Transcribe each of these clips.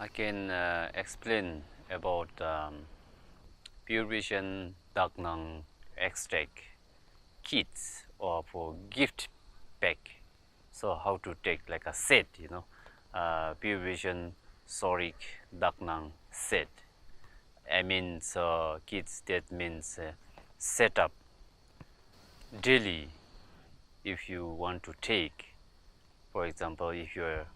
I can explain about pure vision Daknang extract kits or for gift pack. So how to take like a set, pure vision Sorik Daknang set. I mean, so kits that means set up daily if you want to take. For example, if you're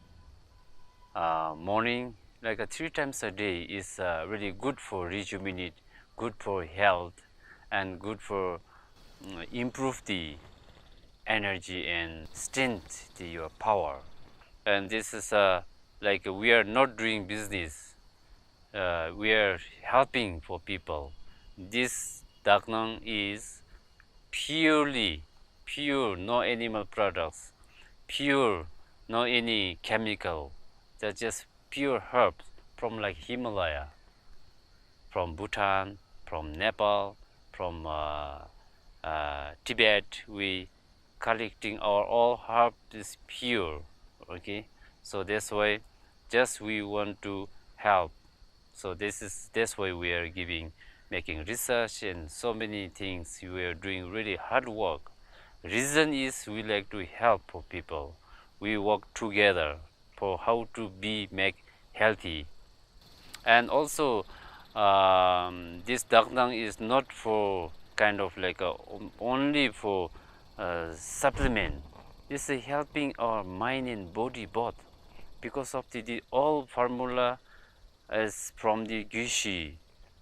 morning, like 3 times a day is really good for rejuvenate, good for health, and good for improve the energy and strength to your power. And this is like we are not doing business. We are helping for people. This Daknang is purely pure, no animal products, pure, no any chemical. They're just pure herbs from like Himalaya, from Bhutan, from Nepal, from Tibet. We collecting our all herb is pure. Okay, so that's why just we want to help. So that's why we are making research and so many things. We are doing really hard work. Reason is we like to help for people. We work together for how to make healthy. And also this Daknang is not for kind of like only for supplement. This is helping our mind and body both, because of the all formula is from the Gyushi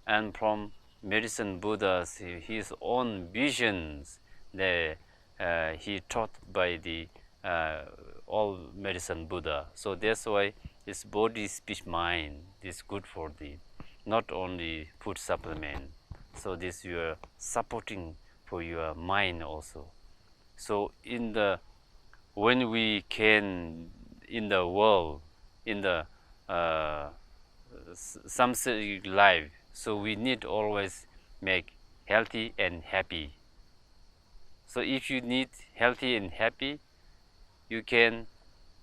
and from medicine Buddha's his own visions that he taught by the all medicine Buddha. So that's why this body, speech, mind is good for the not only food supplement. So this you are supporting for your mind also. So in the when we can in the world in the some life, so we need always make healthy and happy. So if you need healthy and happy, you can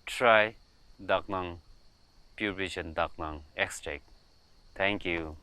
try Daknang Pure Vision Daknang extract. Thank you.